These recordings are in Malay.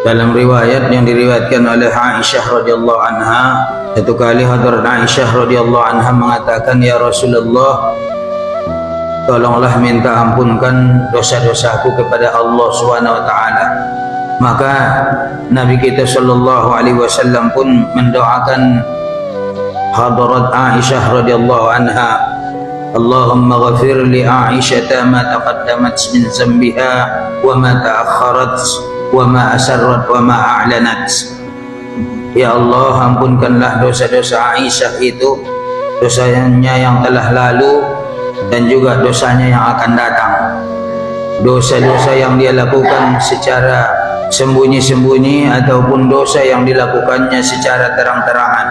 Dalam riwayat yang diriwayatkan oleh Aisyah radhiyallahu anha, satu kali Hadrat Aisyah radhiyallahu anha mengatakan, "Ya Rasulullah, tolonglah minta ampunkan dosa-dosaku kepada Allah Subhanahu wa taala." Maka Nabi kita sallallahu alaihi wasallam pun mendoakan Hadrat Aisyah radhiyallahu anha, "Allahumma ghafir li Aisyah ma taqaddamat min zambiha wa ma ta'akhkharat wa ma asarrat wa ma a'lanat." Ya Allah, ampunkanlah dosa-dosa Aisyah itu, dosanya yang telah lalu dan juga dosanya yang akan datang. Dosa-dosa yang dia lakukan secara sembunyi-sembunyi ataupun dosa yang dilakukannya secara terang-terangan.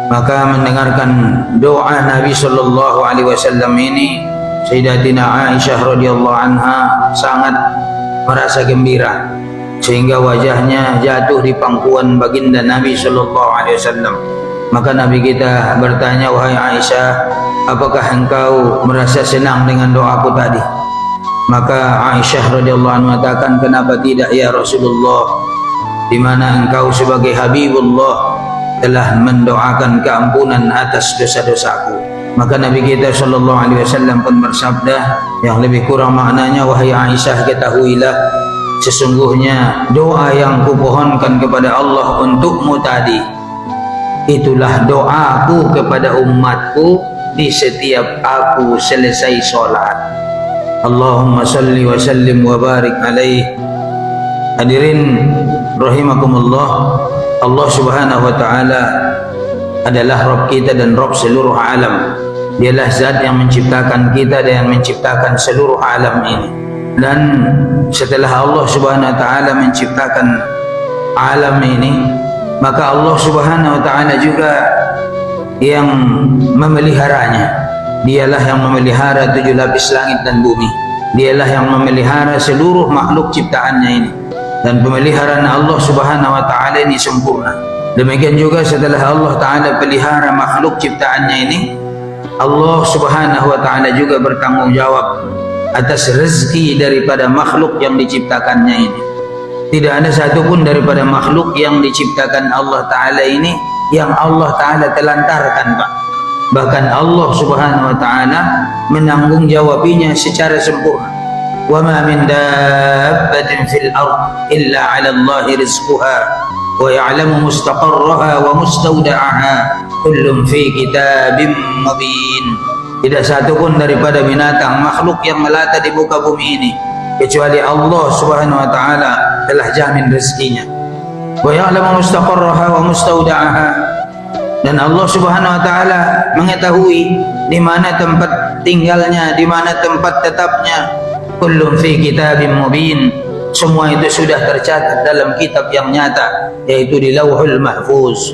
Maka mendengarkan doa Nabi sallallahu alaihi wasallam ini, Sayyidatina Aisyah radhiyallahu anha sangat merasa gembira sehingga wajahnya jatuh di pangkuan baginda Nabi sallallahu alaihi wasallam. Maka Nabi kita bertanya, "Wahai Aisyah, apakah engkau merasa senang dengan doaku tadi?" Maka Aisyah radhiyallahu anha mengatakan, "Kenapa tidak ya Rasulullah, di mana engkau sebagai Habibullah telah mendoakan keampunan atas dosa-dosaku." Maka Nabi kita sallallahu alaihi wasallam pun bersabda yang lebih kurang maknanya, "Wahai Aisyah, ketahuilah sesungguhnya doa yang kupohonkan kepada Allah untukmu tadi, itulah doaku kepada umatku di setiap aku selesai sholat. Allahumma salli wa sallim wa barik alaih." Hadirin rahimakumullah, Allah Subhanahu wa taala adalah Rabb kita dan Rabb seluruh alam. Dialah zat yang menciptakan kita dan yang menciptakan seluruh alam ini. Dan setelah Allah Subhanahu wa taala menciptakan alam ini, maka Allah Subhanahu wa taala juga yang memeliharanya. Dialah yang memelihara 7 lapis langit dan bumi. Dialah yang memelihara seluruh makhluk ciptaannya ini. Dan pemeliharaan Allah Subhanahu wa taala ini sempurna. Demikian juga setelah Allah taala pelihara makhluk ciptaannya ini, Allah Subhanahu wa taala juga bertanggung jawab atas rezeki daripada makhluk yang diciptakannya ini. Tidak ada satupun daripada makhluk yang diciptakan Allah taala ini yang Allah taala telantarkan, Pak. Bahkan Allah Subhanahu wa taala menanggung jawabinya secara sempurna. "Wa ma min dabbatin fil ard illa 'ala Allahi rizquha wa ya'lamu mustaqarraha wa mustawda'aha kullun fi kitabim mubin." Tidak satu pun daripada binatang makhluk yang melata di muka bumi ini kecuali Allah Subhanahu wa taala telah jamin rezekinya. Wa ya'lamu mustaqarraha wa mustawda'aha, dan Allah Subhanahu wa taala mengetahui di mana tempat tinggalnya, di mana tempat tetapnya. Kullun fi kitabim mubin, semua itu sudah tercatat dalam kitab yang nyata, yaitu di Lauhul Mahfuz.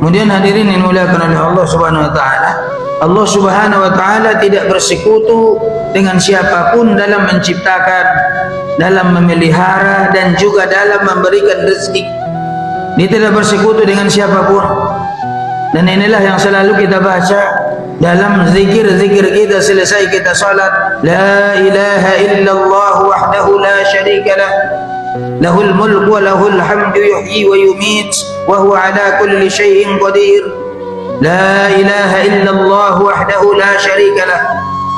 Kemudian hadirin yang dimuliakan oleh Allah Subhanahu wa taala, Allah Subhanahu wa taala tidak bersekutu dengan siapapun dalam menciptakan, dalam memelihara dan juga dalam memberikan rezeki. Dia tidak bersekutu dengan siapapun. Dan inilah yang selalu kita baca dalam zikir-zikir kita selesai kita salat. La ilaha illallah wahdahu la syarika lah, lahul mulku wa lahul hamdu yuhyi wa yumit wa huwa ala kulli syai'in qadir. La ilaha illallah wahdahu la syarika lah,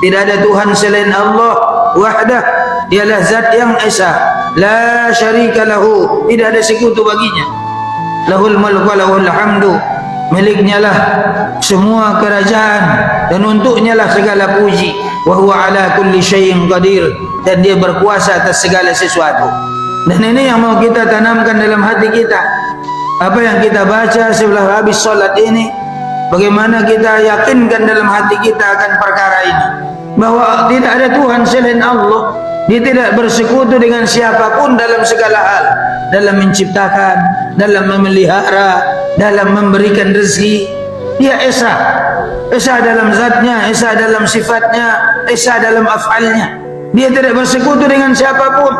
tidak ada Tuhan selain Allah. Wahdah, dialah zat yang esa. La syarika lahu, tidak ada sekutu baginya. Lahul mulku wa lahul hamdu, miliknya lah semua kerajaan dan untuknya lah segala puji. Wa huwa ala kulli syai'in qadir, dan dia berkuasa atas segala sesuatu. Dan ini yang mau kita tanamkan dalam hati kita. Apa yang kita baca setelah habis salat ini, bagaimana kita yakinkan dalam hati kita akan perkara ini, bahwa tidak ada Tuhan selain Allah. Dia tidak bersekutu dengan siapapun dalam segala hal, dalam menciptakan, dalam memelihara, dalam memberikan rezeki. Dia esa, esa dalam zatnya, esa dalam sifatnya, esa dalam af'alnya. Dia tidak bersekutu dengan siapapun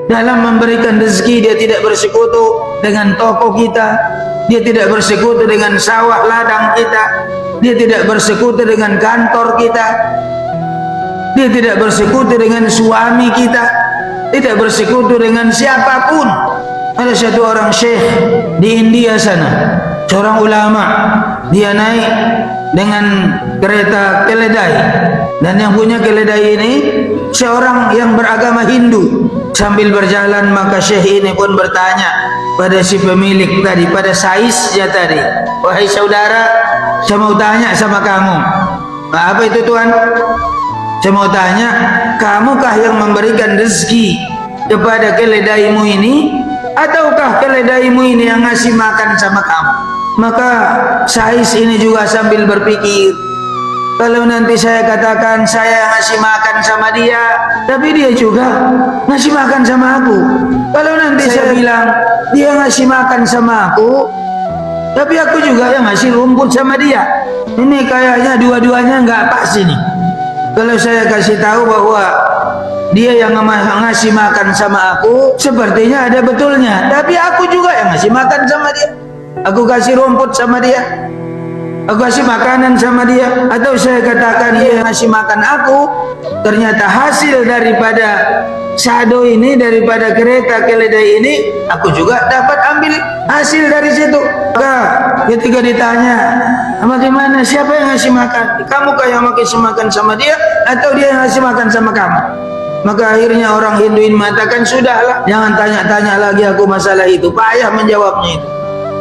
dalam memberikan rezeki. Dia tidak bersekutu dengan toko kita, dia tidak bersekutu dengan sawah ladang kita, dia tidak bersekutu dengan kantor kita, dia tidak bersekutu dengan suami kita, tidak bersekutu dengan siapapun. Oleh satu orang syekh di India sana, seorang ulama. Dia naik dengan kereta keledai, dan yang punya keledai ini seorang yang beragama Hindu. Sambil berjalan maka syekh ini pun bertanya pada si pemilik tadi, pada saisnya tadi, "Wahai saudara, saya mau tanya sama kamu." "Apa itu tuan?" "Saya mau tanya, kamukah yang memberikan rezeki kepada keledaimu ini, ataukah keledaimu ini yang ngasih makan sama kamu?" Maka sais ini juga sambil berpikir, kalau nanti saya katakan saya ngasih makan sama dia, tapi dia juga ngasih makan sama aku. Kalau nanti saya bilang dia ngasih makan sama aku, tapi aku juga yang ngasih rumput sama dia, ini kayaknya dua-duanya nggak pas ini. Kalau saya kasih tahu bahwa dia yang ngasih makan sama aku, sepertinya ada betulnya, tapi aku juga yang ngasih makan sama dia. Aku kasih rumput sama dia, aku kasih makanan sama dia. Atau saya katakan dia yang ngasih makan aku, ternyata hasil daripada sado ini, daripada kereta keledai ini, aku juga dapat ambil hasil dari situ. Maka ketika ditanya, bagaimana, siapa yang ngasih makan? Kamukah yang ngasih makan sama dia, atau dia yang ngasih makan sama kamu? Maka akhirnya orang Hindu ini mengatakan, sudahlah, jangan tanya-tanya lagi aku masalah itu, payah menjawabnya itu.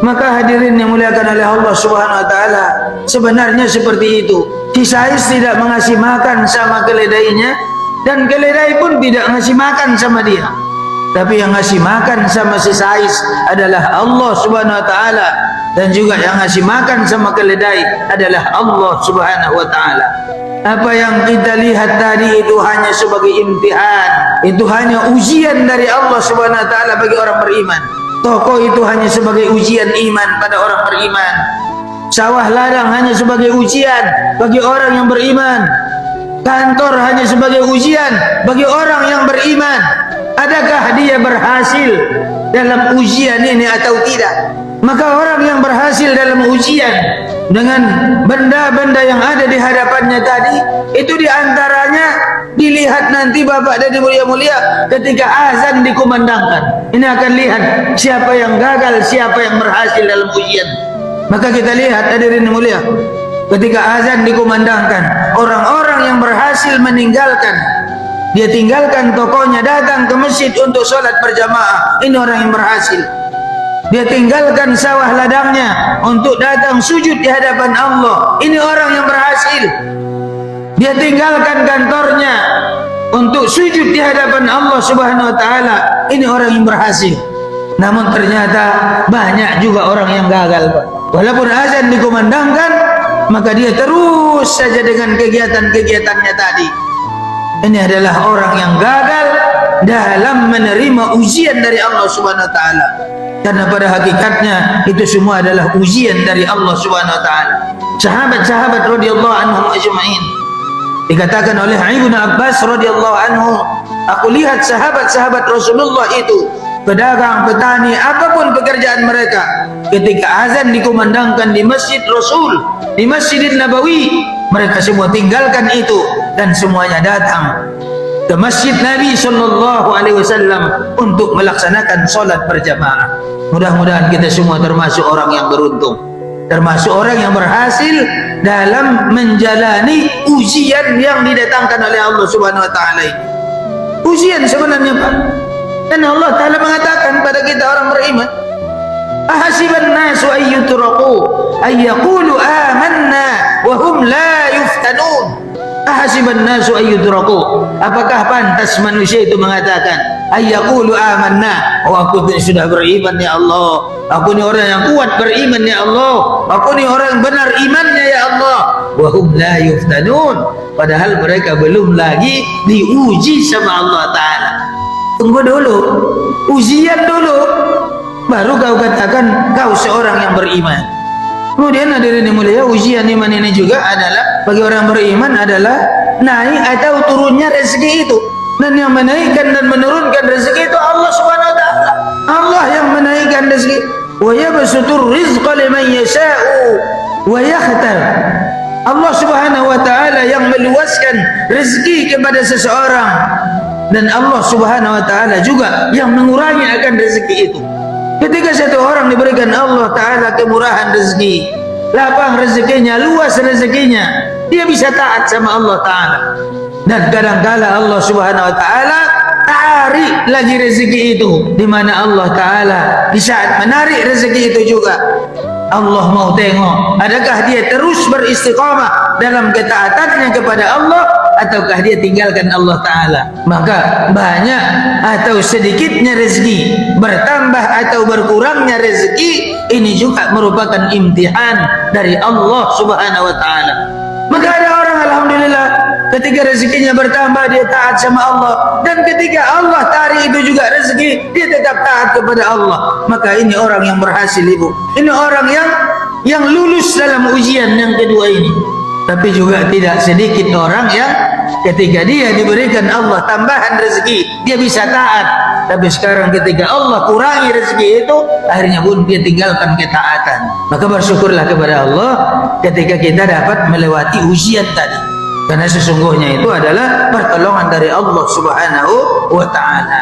Maka hadirin yang muliakan oleh Allah Subhanahu wa taala, sebenarnya seperti itu. Si sais tidak mengasih makan sama keledainya, dan keledai pun tidak ngasih makan sama dia. Tapi yang ngasih makan sama si sais adalah Allah Subhanahu wa taala, dan juga yang ngasih makan sama keledai adalah Allah Subhanahu wa taala. Apa yang kita lihat tadi itu hanya sebagai imtihan, itu hanya ujian dari Allah Subhanahu wa taala bagi orang beriman. Toko itu hanya sebagai ujian iman pada orang beriman. Sawah ladang hanya sebagai ujian bagi orang yang beriman. Kantor hanya sebagai ujian bagi orang yang beriman. Adakah dia berhasil dalam ujian ini atau tidak? Maka orang yang berhasil dalam ujian dengan benda-benda yang ada di hadapannya tadi, itu diantaranya dilihat nanti Bapak dan Ibu yang mulia ketika azan dikumandangkan. Ini akan lihat siapa yang gagal, siapa yang berhasil dalam ujian. Maka kita lihat hadirin yang mulia, ketika azan dikumandangkan, orang-orang yang berhasil meninggalkan, dia tinggalkan tokonya, datang ke masjid untuk sholat berjamaah, ini orang yang berhasil. Dia tinggalkan sawah ladangnya untuk datang sujud di hadapan Allah, ini orang yang berhasil. Dia tinggalkan kantornya untuk sujud di hadapan Allah Subhanahu wa taala, ini orang yang berhasil. Namun ternyata banyak juga orang yang gagal, Pak. Walaupun azan dikumandangkan, maka dia terus saja dengan kegiatan-kegiatannya tadi. Ini adalah orang yang gagal dalam menerima ujian dari Allah Subhanahu wa taala. Karena pada hakikatnya itu semua adalah ujian dari Allah Subhanahu wa taala. Sahabat-sahabat radhiyallahu anhum ajma'in, dikatakan oleh Ibnu Abbas radhiyallahu anhu, aku lihat sahabat-sahabat Rasulullah itu, pedagang, petani, apapun pekerjaan mereka, ketika azan dikumandangkan di Masjid Rasul, di Masjidin Nabawi, mereka semua tinggalkan itu dan semuanya datang ke Masjid Nabi Sallallahu Alaihi Wasallam untuk melaksanakan sholat berjamaah. Mudah-mudahan kita semua termasuk orang yang beruntung, termasuk orang yang berhasil dalam menjalani ujian yang didatangkan oleh Allah Subhanahu Wa Taala ini. Ujian sebenarnya, Pak. Dan Allah Taala mengatakan pada kita orang beriman, ahasiban nasu ayyutraku ayyaqulu amanna wa hum la yuftanun. Ahasiban nasu ayyutraku, apakah pantas manusia itu mengatakan ayyaqulu amanna, oh aku ini sudah beriman ya Allah, aku ini orang yang kuat beriman ya Allah, aku ini orang yang benar imannya ya Allah, wa hum la yuftanun, padahal mereka belum lagi diuji sama Allah Ta'ala. Tunggu dulu, ujian dulu, baru kau katakan kau seorang yang beriman. Kemudian hadirin yang mulia, ujian iman ini juga adalah bagi orang beriman adalah naik atau turunnya rezeki itu. Dan yang menaikkan dan menurunkan rezeki itu Allah Subhanahu wa taala. Allah yang menaikkan rezeki. Wa yabsutur rizqa liman yasha'u wa yakhtar. Allah Subhanahu wa taala yang meluaskan rezeki kepada seseorang, dan Allah Subhanahu wa taala juga yang mengurangi akan rezeki itu. Ketika satu orang diberikan Allah Ta'ala kemurahan rezeki, lapang rezekinya, luas rezekinya, dia bisa taat sama Allah Ta'ala. Dan kadangkala Allah Subhanahu Wa Ta'ala tarik lagi rezeki itu, di mana Allah Ta'ala di saat menarik rezeki itu juga Allah mau tengok adakah dia terus beristiqamah dalam ketaatannya kepada Allah ataukah dia tinggalkan Allah Ta'ala. Maka banyak atau sedikitnya rezeki, bertambah atau berkurangnya rezeki, ini juga merupakan imtihan dari Allah Subhanahu Wa Ta'ala. Maka ada orang alhamdulillah ketika rezekinya bertambah dia taat sama Allah, dan ketika Allah tarik itu juga rezeki dia tetap taat kepada Allah. Maka ini orang yang berhasil, ibu. Ini orang yang lulus dalam ujian yang kedua ini. Tapi juga tidak sedikit orang yang ketika dia diberikan Allah tambahan rezeki dia bisa taat, tapi sekarang ketika Allah kurangi rezeki itu akhirnya pun dia tinggalkan ketaatan. Maka bersyukurlah kepada Allah ketika kita dapat melewati ujian tadi, karena sesungguhnya itu adalah pertolongan dari Allah Subhanahu Wa Ta'ala.